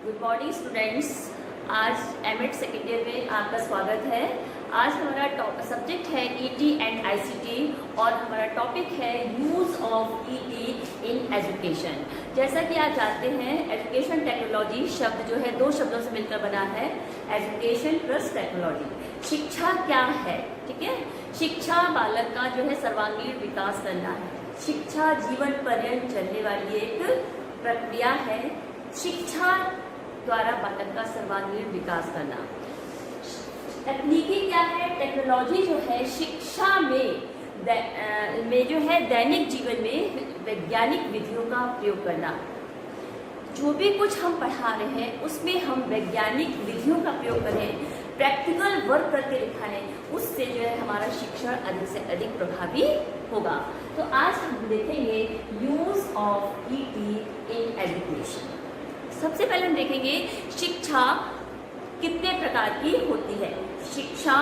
Good morning students. आज MEd second year में आपका स्वागत है। आज हमारा सब्जेक्ट है ईटी एंड आईसीटी और हमारा टॉपिक है use of ET in education. जैसा कि आप जानते हैं एजुकेशन टेक्नोलॉजी शब्द जो है दो शब्दों से मिलकर बना है, एजुकेशन प्लस टेक्नोलॉजी। शिक्षा क्या है? ठीक है, शिक्षा बालक का जो है सर्वांगीण विकास करना है। शिक्षा जीवन पर्यंत चलने वाली एक प्रक्रिया है। शिक्षा द्वारा बालक का सर्वांगीण विकास करना। तकनीकी क्या है? टेक्नोलॉजी जो है शिक्षा में जो है दैनिक जीवन में वैज्ञानिक विधियों का प्रयोग करना। जो भी कुछ हम पढ़ा रहे हैं उसमें हम वैज्ञानिक विधियों का प्रयोग करें, प्रैक्टिकल वर्क करके दिखाएं, उससे जो है हमारा शिक्षण अधिक से अधिक प्रभावी होगा। तो आज हम देखेंगे use of ET in education. सबसे पहले हम देखेंगे शिक्षा कितने प्रकार की होती है। शिक्षा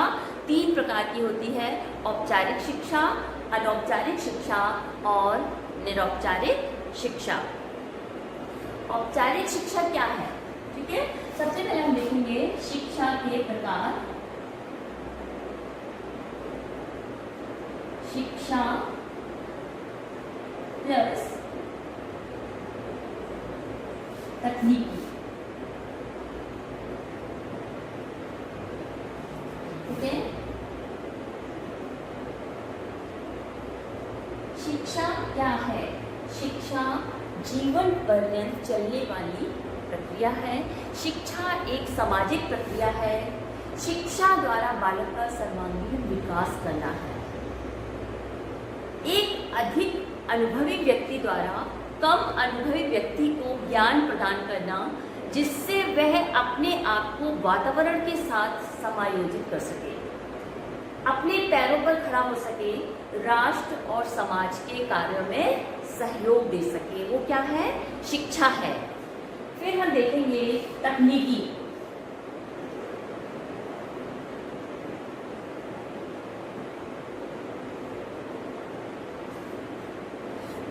3 प्रकार की होती है, औपचारिक शिक्षा, अनौपचारिक शिक्षा और निरौपचारिक शिक्षा। औपचारिक शिक्षा क्या है? ठीक है, सबसे पहले हम देखेंगे शिक्षा के प्रकार। शिक्षा प्लस तकनीकी। ठीक है, शिक्षा क्या है? शिक्षा जीवन पर्यंत चलने वाली प्रक्रिया है। शिक्षा एक सामाजिक प्रक्रिया है। शिक्षा द्वारा बालक का सर्वांगीण विकास करना है। एक अधिक अनुभवी व्यक्ति द्वारा कम अनुभवी व्यक्ति को ज्ञान प्रदान करना, जिससे वह अपने आप को वातावरण के साथ समायोजित कर सके, अपने पैरों पर खड़ा हो सके, राष्ट्र और समाज के कार्यों में सहयोग दे सके। वो क्या है? शिक्षा है। फिर हम देखेंगे तकनीकी।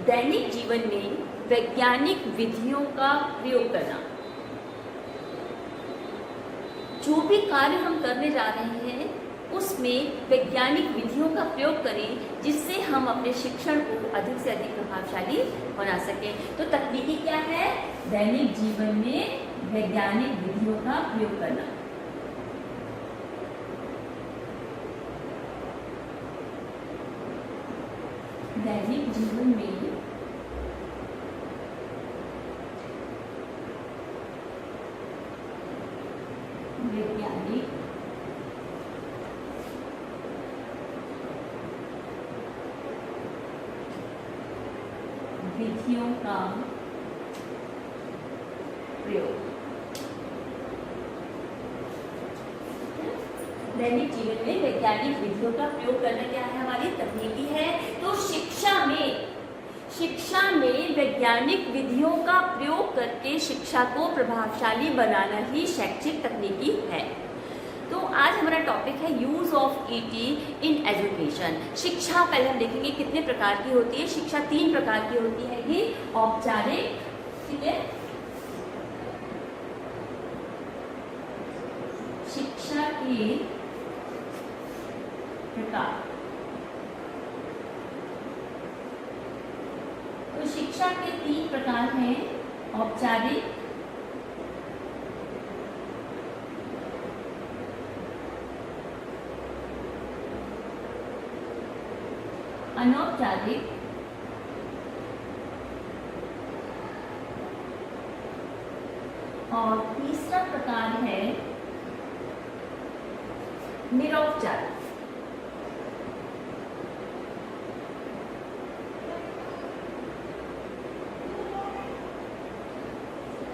दैनिक जीवन में वैज्ञानिक विधियों का प्रयोग करना। जो भी कार्य हम करने जा रहे हैं उसमें वैज्ञानिक विधियों का प्रयोग करें, जिससे हम अपने शिक्षण को अधिक से अधिक प्रभावशाली बना सकें। तो तकनीकी क्या है? दैनिक जीवन में वैज्ञानिक विधियों का प्रयोग करना। दैनिक जीवन में वैज्ञानिक विधियों का प्रयोग। दैनिक जीवन में वैज्ञानिक विधियों का प्रयोग करना क्या है? हमारी तकनीकी है। तो शिक्षा में वैज्ञानिक विधियों का प्रयोग करके शिक्षा को प्रभावशाली बनाना ही शैक्षिक तकनीकी है। तो आज हमारा टॉपिक है use of ET in education. शिक्षा पहले हम देखेंगे कितने प्रकार की होती है। शिक्षा 3 प्रकार की होती है। ये औपचारिक, ठीक है, शिक्षा के प्रकार। तो शिक्षा के 3 प्रकार हैं, औपचारिक, अनौपचारिक और तीसरा प्रकार है निरौपचारिक।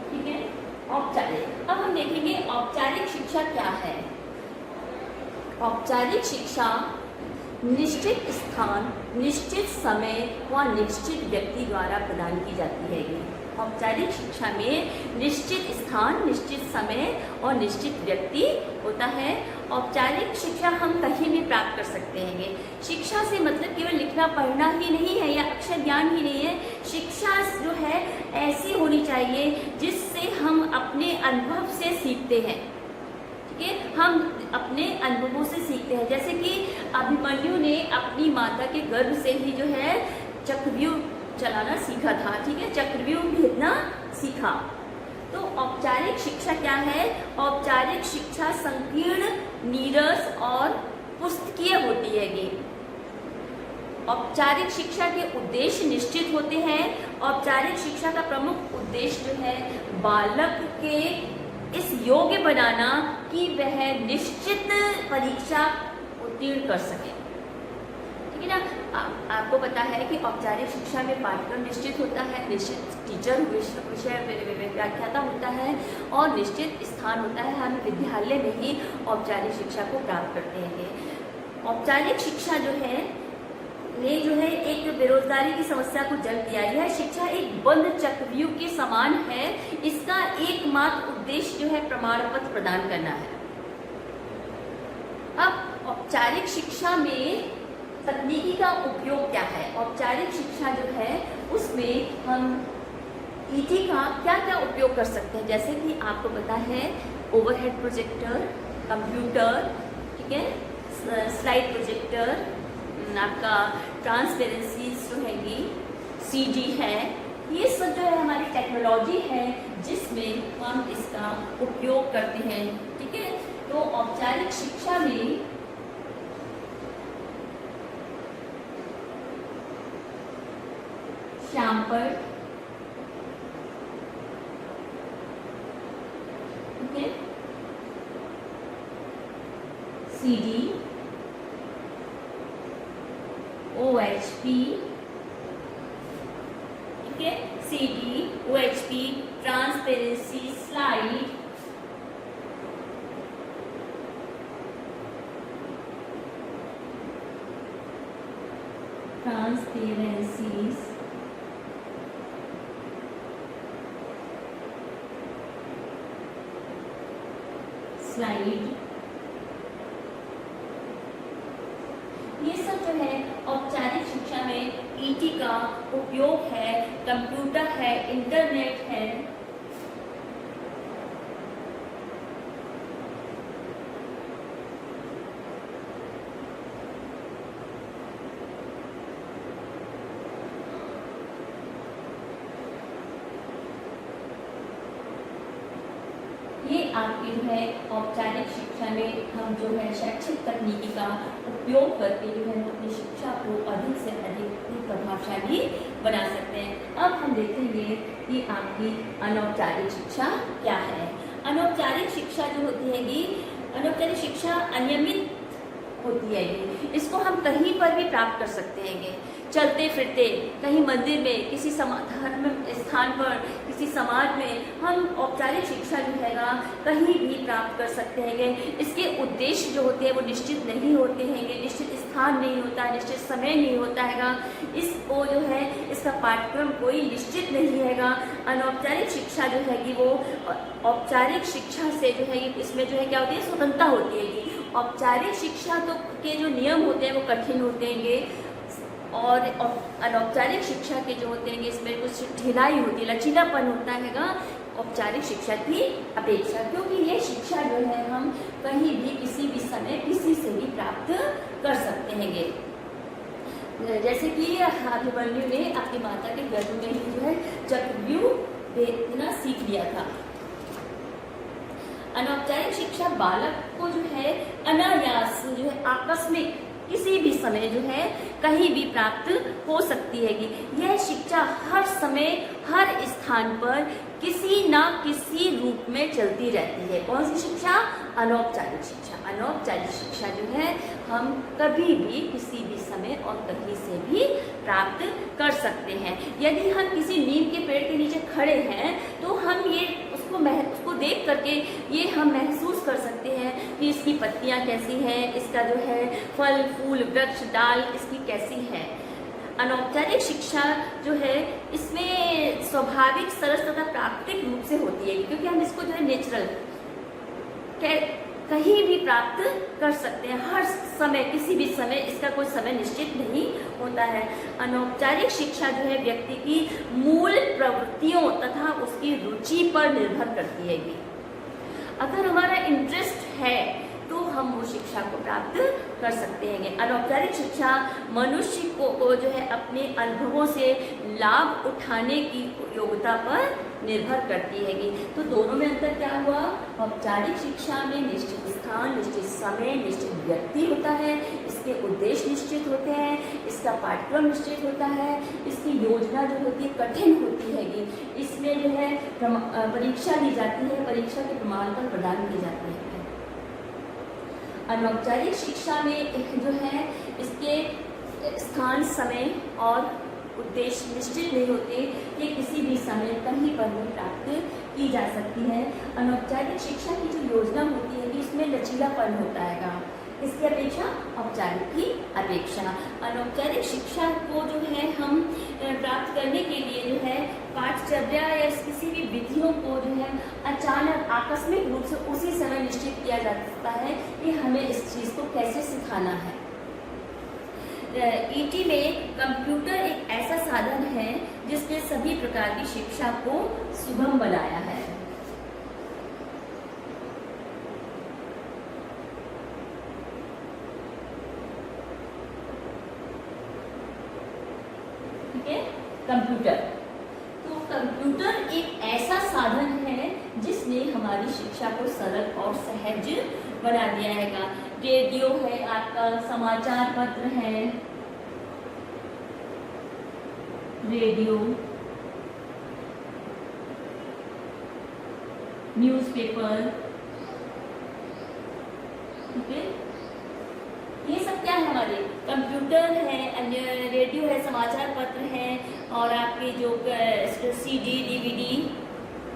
ठीक है, औपचारिक। अब हम देखेंगे औपचारिक शिक्षा क्या है। औपचारिक शिक्षा निश्चित स्थान, निश्चित समय व निश्चित व्यक्ति द्वारा प्रदान की जाती है। औपचारिक शिक्षा में निश्चित स्थान, निश्चित समय और निश्चित व्यक्ति होता है औपचारिक शिक्षा हम कहीं भी प्राप्त कर सकते हैं। शिक्षा से मतलब केवल लिखना पढ़ना ही नहीं है या अक्षर ज्ञान ही नहीं है। शिक्षा जो है ऐसी होनी चाहिए जिससे हम अपने अनुभव से सीखते हैं। ठीक है, हम अपने अनुभवों से सीखते हैं। जैसे कि अभिमन्यु ने अपनी माता के गर्भ से ही जो है चक्रव्यूह चलाना सीखा था। ठीक है, चक्रव्यूह भेदना सीखा। तो औपचारिक शिक्षा क्या है? औपचारिक शिक्षा संकीर्ण, नीरस और पुस्तकीय होती है। ये औपचारिक शिक्षा के उद्देश्य निश्चित होते हैं। औपचारिक शिक्षा का प्रमुख उद्देश्य जो है बालक के इस योग्य बनाना कि वह निश्चित परीक्षा उत्तीर्ण कर सके। ठीक है ना, आपको पता है कि औपचारिक शिक्षा में पाठ्यक्रम निश्चित होता है, निश्चित टीचर विषय व्याख्याता होता है और निश्चित स्थान होता है। हम विद्यालय में ही औपचारिक शिक्षा को प्राप्त करते हैं। औपचारिक शिक्षा जो है ने जो है एक बेरोजगारी की समस्या को जन्म दिया। यह शिक्षा एक बंद चक्रव्यूह के समान है। इसका एकमात्र उद्देश्य जो है प्रमाण पत्र प्रदान करना है। अब औपचारिक शिक्षा में तकनीकी का उपयोग क्या है? औपचारिक शिक्षा जो है उसमें हम ईटी का क्या क्या उपयोग कर सकते हैं? जैसे कि आपको पता है ओवरहेड प्रोजेक्टर, कंप्यूटर, ठीक है, स्लाइड प्रोजेक्टर, आपका ट्रांसपेरेंसी जो हैगी, सीडी है, ये सब जो है हमारी टेक्नोलॉजी है जिसमें हम इसका उपयोग करते हैं। ठीक है, तो औपचारिक शिक्षा में श्यामपट्ट, ठीक है, सीडी, OHP, ठीक है, CD, OHP, transparency, slide, transparencies, slide, ये सब जो है औपचारिक शिक्षा में ईटी का उपयोग है। कंप्यूटर है, इंटरनेट है, ये आपकी जो है औपचारिक शिक्षा में हम जो है शैक्षिक तकनीकी का उपयोग करके जो है अपनी शिक्षा को अधिक से अधिक प्रभावशाली बना सकते हैं। अब हम देखेंगे कि आपकी अनौपचारिक शिक्षा क्या है। अनौपचारिक शिक्षा जो होती है ये अनौपचारिक शिक्षा अनियमित होती है। ये इसको हम कहीं पर भी प्राप्त कर सकते हैं। ये चलते फिरते कहीं मंदिर में, किसी धर्म स्थान पर, किसी समाज में हम औपचारिक शिक्षा जो है कहीं भी प्राप्त कर सकते हैं। इसके उद्देश्य जो होते हैं वो निश्चित नहीं होते हैं, निश्चित स्थान नहीं होता है, निश्चित समय नहीं होता है। इसको जो है इसका पाठ्यक्रम कोई निश्चित नहीं है। अनौपचारिक शिक्षा जो है कि वो औपचारिक शिक्षा से जो है इसमें जो है क्या होती है, स्वतंत्रता होती है। कि औपचारिक शिक्षा तो के जो नियम होते हैं वो कठिन होते हैं और अनौपचारिक शिक्षा के जो होते हैं इसमें कुछ ढिलाई होती है, लचीलापन होता है औपचारिक शिक्षा की अपेक्षा, क्योंकि ये शिक्षा जो है हम कहीं भी किसी भी समय किसी से भी प्राप्त कर सकते हैं। जैसे कि अभिमन्यु ने अपनी माता के गर्भ में ही जो है चक्रव्यूह भेदना सीख लिया था। अनौपचारिक शिक्षा बालक को जो है अनायास जो है आकस्मिक किसी भी समय जो है कहीं भी प्राप्त हो सकती है। यह शिक्षा हर समय हर स्थान पर किसी न किसी रूप में चलती रहती है। कौन सी शिक्षा? अनौपचारिक शिक्षा। अनौपचारिक शिक्षा जो है हम कभी भी किसी भी समय और कहीं से भी प्राप्त कर सकते हैं। यदि हम किसी नीम के पेड़ के नीचे खड़े हैं तो हम ये उसको देख करके ये हम महसूस कर सकते हैं कि इसकी पत्तियां कैसी हैं, इसका जो है फल फूल वृक्ष डाल इसकी कैसी है। अनौपचारिक शिक्षा जो है इसमें स्वाभाविक सरस तथा प्राकृतिक रूप से होती है, क्योंकि हम इसको जो है नेचुरल कहीं भी प्राप्त कर सकते हैं, हर समय, किसी भी समय, इसका कोई समय निश्चित नहीं होता है। अनौपचारिक शिक्षा जो है व्यक्ति की मूल प्रवृत्तियों तथा उसकी रुचि पर निर्भर करती है। अगर हमारा इंटरेस्ट है तो हम वो शिक्षा को प्राप्त कर सकते हैं। अनौपचारिक शिक्षा मनुष्य को जो है अपने अनुभवों से लाभ उठाने की योग्यता पर निर्भर करती है। तो दोनों में अंतर क्या हुआ? औपचारिक शिक्षा में निश्चित स्थान, निश्चित समय, निश्चित व्यक्ति होता है, इसके उद्देश्य निश्चित होते हैं, इसका पाठ्यक्रम निश्चित होता है, इसकी योजना जो होती है कठिन होती है। इसमें जो है परीक्षा ली जाती है, परीक्षा के प्रमाण पत्र प्रदान किए जाते हैं। अनौपचारिक शिक्षा में जो है इसके स्थान, समय और उद्देश्य निश्चित नहीं होते, ये किसी भी समय कहीं पर भी प्राप्त की जा सकती है। अनौपचारिक शिक्षा की जो योजना होती है कि इसमें लचीलापन होता है, इसकी अपेक्षा औपचारिक की अपेक्षा। अनौपचारिक शिक्षा को जो है हम प्राप्त करने के लिए जो है पाठचर्या या किसी भी विधियों को जो है अचानक आकस्मिक रूप से उसी समय निश्चित किया जा सकता है कि हमें इस चीज़ को कैसे सिखाना है। ईटी में कंप्यूटर एक ऐसा साधन है जिसने सभी प्रकार की शिक्षा को सुगम बनाया है। ठीक है, कंप्यूटर। तो कंप्यूटर एक ऐसा साधन है जिसने हमारी शिक्षा को सरल और सहज बना दिया है। रेडियो है, आपका समाचार पत्र है, रेडियो, न्यूज़पेपर, ठीक है, ये सब क्या है हमारे? कंप्यूटर है, रेडियो है, समाचार पत्र है, और आपके जो CD, DVD,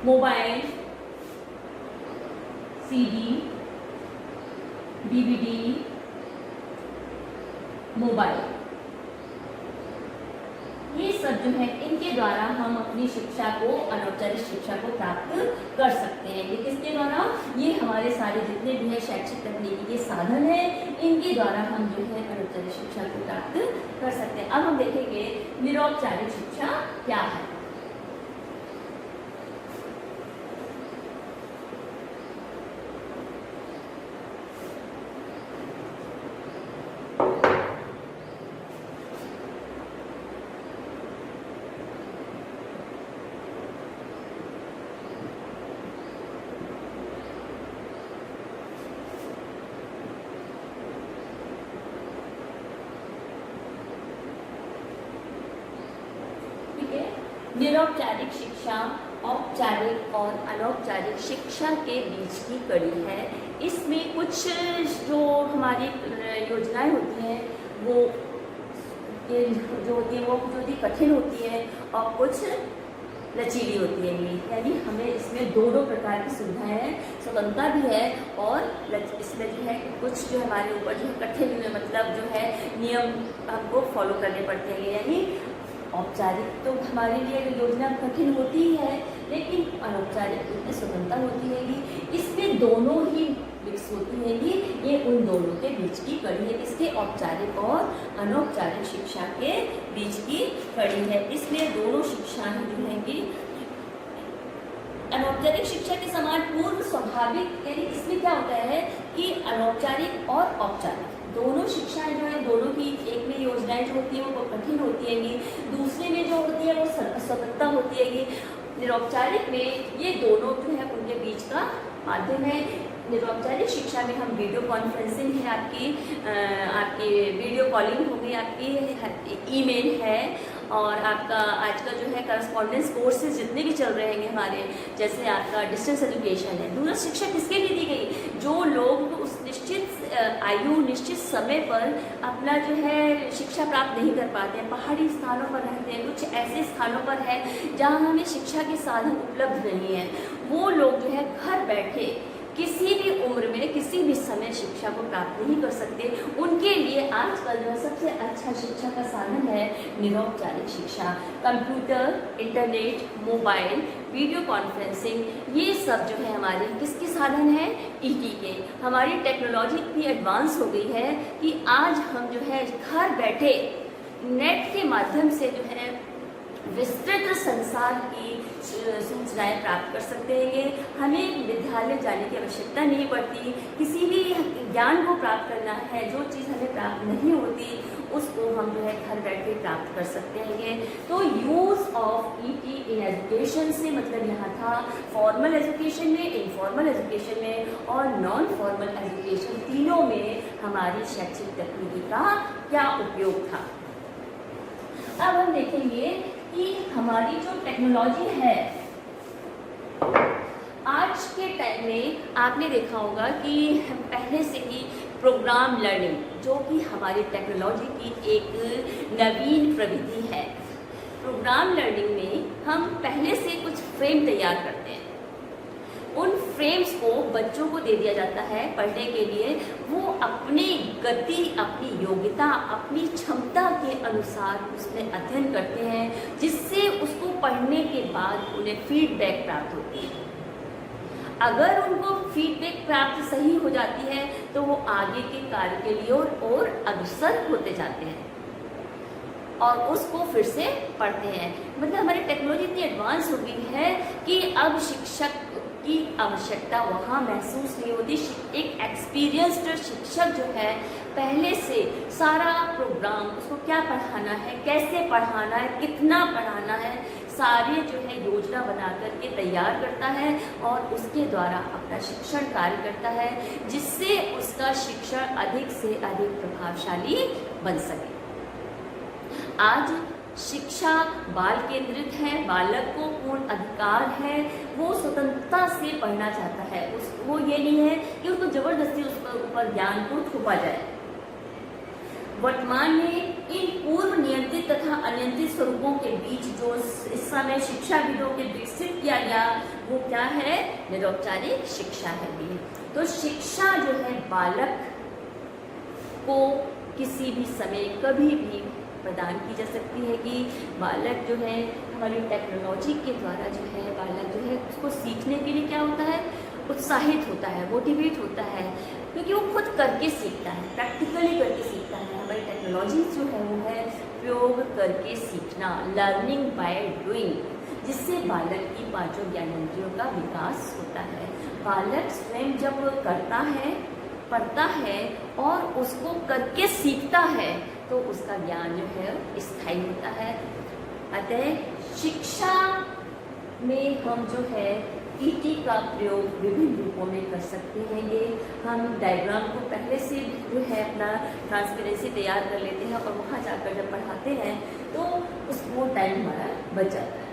mobile, CD, DVD, mobile, ये सब जो है इनके द्वारा हम अपनी शिक्षा को, अनौपचारिक शिक्षा को प्राप्त कर सकते हैं। ये किसके द्वारा? ये हमारे सारे जितने भी है शैक्षिक तकनीकी के साधन हैं, इनके द्वारा हम जो है अनौपचारिक शिक्षा को प्राप्त कर सकते हैं। अब हम देखेंगे निरौपचारिक शिक्षा क्या है। निरौपचारिक शिक्षा औपचारिक और अनौपचारिक शिक्षा के बीच की कड़ी है। इसमें कुछ जो हमारी योजनाएं होती हैं वो जो होती है वो जो कठिन होती है और कुछ लचीली होती है। यानी हमें इसमें दोनों प्रकार की सुविधाएं हैं, स्वतंत्रता भी है और इसमें जो है कुछ जो हमारे ऊपर जो है कठिन मतलब जो है नियम हमको फॉलो करने पड़ते हैं। यानी औपचारिक तो हमारे लिए योजना कठिन होती ही है, लेकिन अनौपचारिक में स्वतंत्रता होती है। इसमें दोनों ही मिक्स होती है। ये उन दोनों के बीच की कड़ी है, इसके औपचारिक और अनौपचारिक शिक्षा के बीच की कड़ी है। इसमें दोनों शिक्षाएं जो हैं कि अनौपचारिक शिक्षा के समान पूर्व स्वाभाविक, यानी इसमें क्या होता है कि अनौपचारिक और औपचारिक दोनों शिक्षाएं जो है, दोनों की एक में योजनाएं जो होती है वो कठिन होती है, दूसरे में जो होती है वो स्वतंत्रता होती है। निरौपचारिक में ये दोनों जो है उनके बीच का माध्यम है। निरौपचारिक शिक्षा में हम वीडियो कॉन्फ्रेंसिंग है, आपकी वीडियो कॉलिंग होगी, आपकी ईमेल है, और आपका आज का जो है करस्पॉन्डेंस कोर्सेज जितने भी चल रहे हैं हमारे, जैसे आपका डिस्टेंस एजुकेशन है। दूरस्थ शिक्षा किसके लिए दी गई? जो लोग उस निश्चित आयु, निश्चित समय पर अपना जो है शिक्षा प्राप्त नहीं कर पाते हैं, पहाड़ी स्थानों पर रहते हैं, कुछ ऐसे स्थानों पर है जहाँ हमें शिक्षा के साधन उपलब्ध नहीं है, वो लोग जो है घर बैठे किसी भी उम्र में किसी भी समय शिक्षा को प्राप्त नहीं कर सकते। उनके लिए आजकल जो सबसे अच्छा शिक्षा का साधन है निरौपचारिक शिक्षा। Computer, internet, mobile, video conferencing, ये सब जो है हमारे किसके साधन हैं, ईटी के। हमारी टेक्नोलॉजी इतनी एडवांस हो गई है कि आज हम जो है घर बैठे नेट के माध्यम से जो है विस्तृत संसार की सूचनाएं प्राप्त कर सकते हैं। हमें विद्यालय जाने की आवश्यकता नहीं पड़ती। किसी भी ज्ञान को प्राप्त करना है, जो चीज़ हमें प्राप्त नहीं होती उसको हम जो है घर बैठे प्राप्त कर सकते हैं। तो use of ET in education से मतलब यहाँ था फॉर्मल एजुकेशन में, इनफॉर्मल एजुकेशन में और नॉन फॉर्मल एजुकेशन, तीनों में हमारी शैक्षिक तकनीकी का क्या उपयोग था। अब हम देखेंगे कि हमारी जो टेक्नोलॉजी है आज के टाइम में, आपने देखा होगा कि पहले से ही प्रोग्राम लर्निंग, जो कि हमारी टेक्नोलॉजी की एक नवीन प्रविधि है। प्रोग्राम लर्निंग में हम पहले से कुछ फ्रेम तैयार करते हैं, उन फ्रेम्स को बच्चों को दे दिया जाता है पढ़ने के लिए। वो अपनी गति, अपनी योग्यता, अपनी क्षमता के अनुसार उसमें अध्ययन करते हैं, जिससे उसको पढ़ने के बाद उन्हें फीडबैक प्राप्त होती है। अगर उनको फीडबैक प्राप्त सही हो जाती है तो वो आगे के कार्य के लिए और अग्रसर होते जाते हैं और उसको फिर से पढ़ते हैं। मतलब हमारी टेक्नोलॉजी इतनी एडवांस हो गई है कि अब शिक्षक की आवश्यकता वहाँ महसूस नहीं होती। एक एक्सपीरियंस्ड शिक्षक जो है पहले से सारा प्रोग्राम, उसको क्या पढ़ाना है, कैसे पढ़ाना है, कितना पढ़ाना है, सारे जो है योजना बना करके तैयार करता है और उसके द्वारा अपना शिक्षण कार्य करता है, जिससे उसका शिक्षण अधिक से अधिक प्रभावशाली बन सके। आज शिक्षा बाल केंद्रित है, बालक को पूर्ण अधिकार है, वो स्वतंत्रता से पढ़ना चाहता है। वो ये नहीं है कि उसको जबरदस्ती उसके ऊपर ज्ञान को थोपा जाए। वर्तमान में इन पूर्व नियंत्रित तथा अनियंत्रित स्वरूपों के बीच जो इस समय शिक्षाविदों के विकसित किया गया वो क्या है, निरौपचारिक शिक्षा है। तो शिक्षा जो है बालक को किसी भी समय कभी भी प्रदान की जा सकती है कि बालक जो है हमारी टेक्नोलॉजी के द्वारा जो है बालक जो है उसको सीखने के लिए क्या होता है, उत्साहित होता है, मोटिवेट होता है, क्योंकि वो खुद करके सीखता है, प्रैक्टिकली करके सीखता है। हमारी टेक्नोलॉजी जो है वो है प्रयोग करके सीखना, लर्निंग बाय डूइंग, जिससे बालक की पांचों ज्ञानेंद्रियों का विकास होता है। बालक स्वयं जब करता है, पढ़ता है और उसको करके सीखता है तो उसका ज्ञान जो है स्थायी होता है। अतः शिक्षा में हम जो है ईटी का प्रयोग विभिन्न रूपों में कर सकते हैं। ये हम डायग्राम को पहले से जो है अपना ट्रांसपेरेंसी तैयार कर लेते हैं और वहाँ जाकर जब पढ़ाते हैं तो वो टाइम हमारा बच जाता है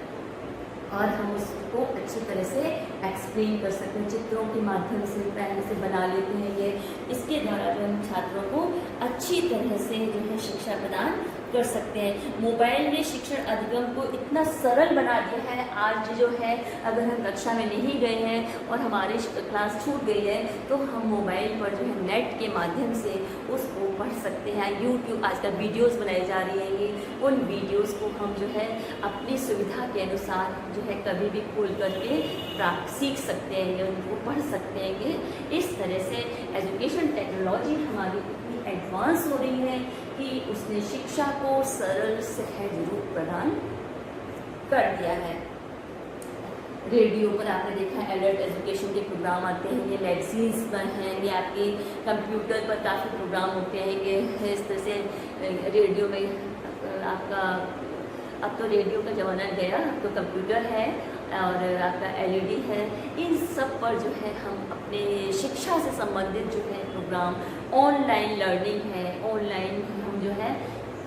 और हम उसको अच्छी तरह से एक्सप्लेन कर सकते हैं। चित्रों के माध्यम से पहले से बना लेते हैं ये, इसके द्वारा जो हम छात्रों को अच्छी तरह से जो है शिक्षा प्रदान कर सकते हैं। मोबाइल ने शिक्षण अधिगम को इतना सरल बना दिया है। आज जो है अगर हम कक्षा में नहीं गए हैं और हमारी क्लास छूट गई है तो हम मोबाइल पर जो है नेट के माध्यम से उसको पढ़ सकते हैं। यूट्यूब आजकल वीडियोस बनाई जा रही हैं, उन वीडियोस को हम जो है अपनी सुविधा के अनुसार जो है कभी भी खोल करके प्राप्त सीख सकते हैं, उनको पढ़ सकते हैं। इस तरह से एजुकेशन टेक्नोलॉजी हमारी इतनी एडवांस हो रही है कि उसने शिक्षा को सरल सहज रूप प्रदान कर दिया है। रेडियो पर आपने देखा एडल्ट एजुकेशन के प्रोग्राम आते हैं, ये मैगजीन्स पर हैं, ये आपके कंप्यूटर पर काफ़ी प्रोग्राम होते हैं। ये इस तरह से रेडियो में आपका, अब तो रेडियो का ज़माना गया, अब तो कंप्यूटर है और आपका एलईडी है। इन सब पर जो है हम अपने शिक्षा से संबंधित जो है प्रोग्राम, ऑनलाइन लर्निंग है, ऑनलाइन हम जो है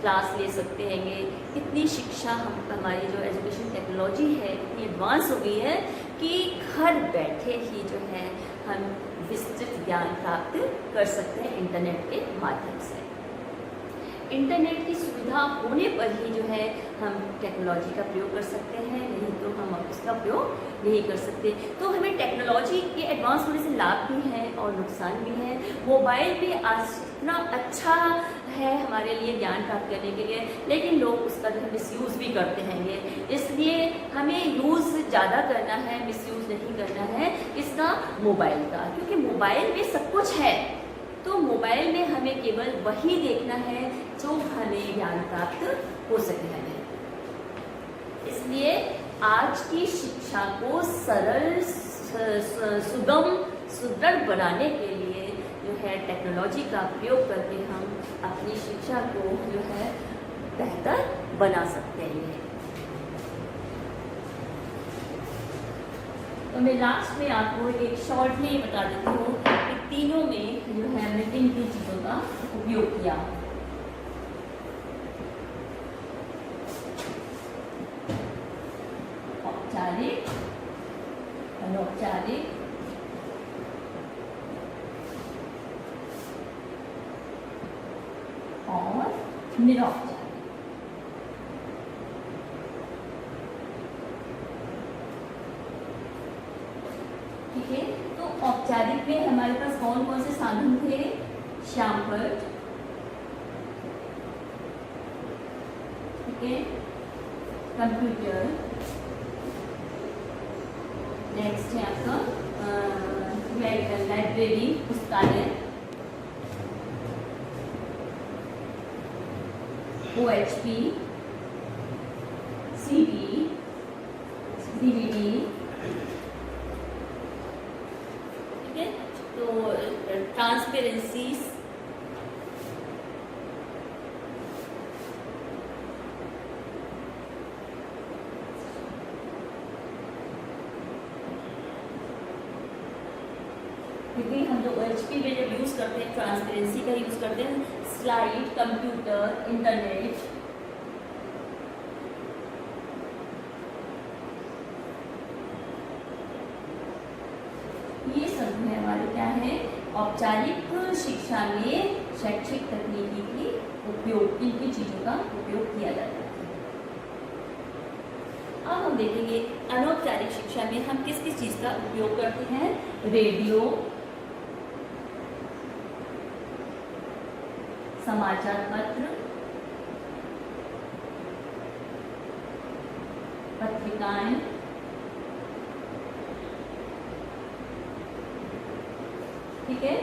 क्लास ले सकते हैं। कितनी शिक्षा हमारी जो एजुकेशन टेक्नोलॉजी है इतनी एडवांस हो गई है कि घर बैठे ही जो है हम विस्तृत ज्ञान प्राप्त कर सकते हैं इंटरनेट के माध्यम से। इंटरनेट की सुविधा होने पर ही जो है हम टेक्नोलॉजी का प्रयोग कर सकते हैं, नहीं तो हम उसका प्रयोग नहीं कर सकते। तो हमें टेक्नोलॉजी के एडवांस होने से लाभ भी हैं और नुकसान भी हैं। मोबाइल भी आज इतना अच्छा है हमारे लिए ज्ञान प्राप्त करने के लिए, लेकिन लोग उसका जो है मिसयूज़ भी करते हैंगे। इसलिए हमें यूज़ ज़्यादा करना है, मिसयूज़ नहीं करना है इसका मोबाइल का, क्योंकि मोबाइल में सब कुछ है। तो मोबाइल में हमें केवल वही देखना है जो हमें ज्ञान प्राप्त हो सके हमें। इसलिए आज की शिक्षा को सरल, सुगम, सुदृढ़ बनाने के लिए जो है टेक्नोलॉजी का प्रयोग करके हम अपनी शिक्षा को जो है बेहतर बना सकते हैं। तो मैं लास्ट में आपको एक शॉर्ट में बता देती हूँ कि तीनों में जो है हमने किन किन चीज़ों का उपयोग किया। औपचारिक, अनौपचारिक, और निरौपचारिक। ठीक है, तो औपचारिक में हमारे पास कौन कौन से साधन थे? श्यामपट्ट, ठीक है, कंप्यूटर, नेक्स्ट है आपका लाइब्रेरी, पुस्तकालय, OHP, CD, DVD, ठीक है, तो ट्रांसपेरेंसीज, क्योंकि हम जो OHP में जब यूज़ करते हैं ट्रांसपेरेंसी का यूज़ करते हैं, स्लाइड, कंप्यूटर, इंटरनेट, ये सब है हमारे क्या है औपचारिक शिक्षा में शैक्षिक तकनीकी की उपयोग, किन चीज़ों का उपयोग किया जाता है। अब हम देखेंगे अनौपचारिक शिक्षा में हम किस किस चीज़ का उपयोग करते हैं। रेडियो, समाचार पत्र, पत्रिकाएं, ठीक है।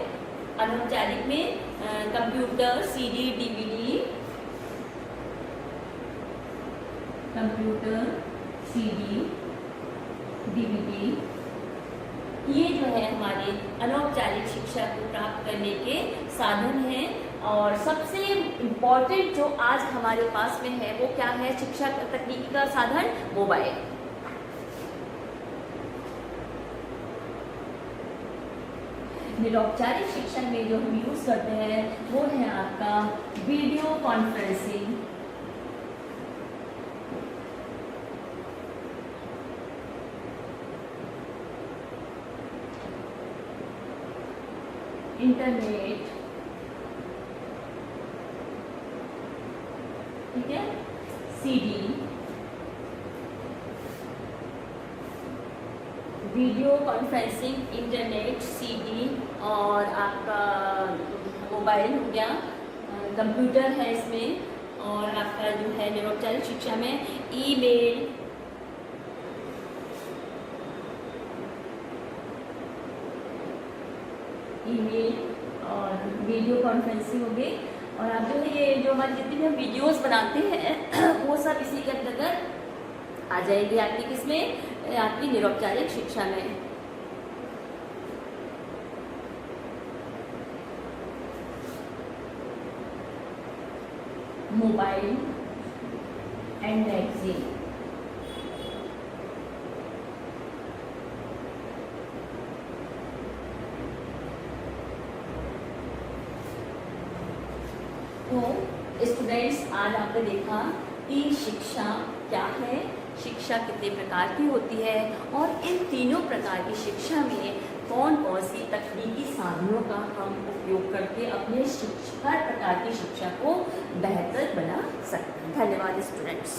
अनौपचारिक में computer, CD, DVD, computer, CD, DVD, ये जो है हमारे अनौपचारिक शिक्षा को प्राप्त करने के साधन हैं। और सबसे इम्पोर्टेंट जो आज हमारे पास में है वो क्या है शिक्षा तकनीकी का साधन? मोबाइल। निरौपचारिक शिक्षा में जो हम यूज़ करते हैं वो है आपका वीडियो कॉन्फ्रेंसिंग, इंटरनेट, ठीक है, CD, video conferencing, internet, CD, और आपका मोबाइल हो गया, कंप्यूटर है इसमें, और आपका जो है निरौपचारिक शिक्षा में ईमेल, और वीडियो कॉन्फ्रेंसिंग हो गई। और आप जो है ये जो हमारे जितने भी हम वीडियोस बनाते हैं वो सब इसी के अंतर्गत आ जाएगी आपकी किसमें? आपकी निरौपचारिक शिक्षा में। मोबाइल एंड मैगजीन, तो स्टूडेंट्स आज आपने देखा कि शिक्षा क्या है, शिक्षा कितने प्रकार की होती है, और इन तीनों प्रकार की शिक्षा में कौन कौन सी तकनीकी साधनों का हम उपयोग करके अपने हर प्रकार की शिक्षा को बेहतर बना सकते हैं। धन्यवाद स्टूडेंट्स।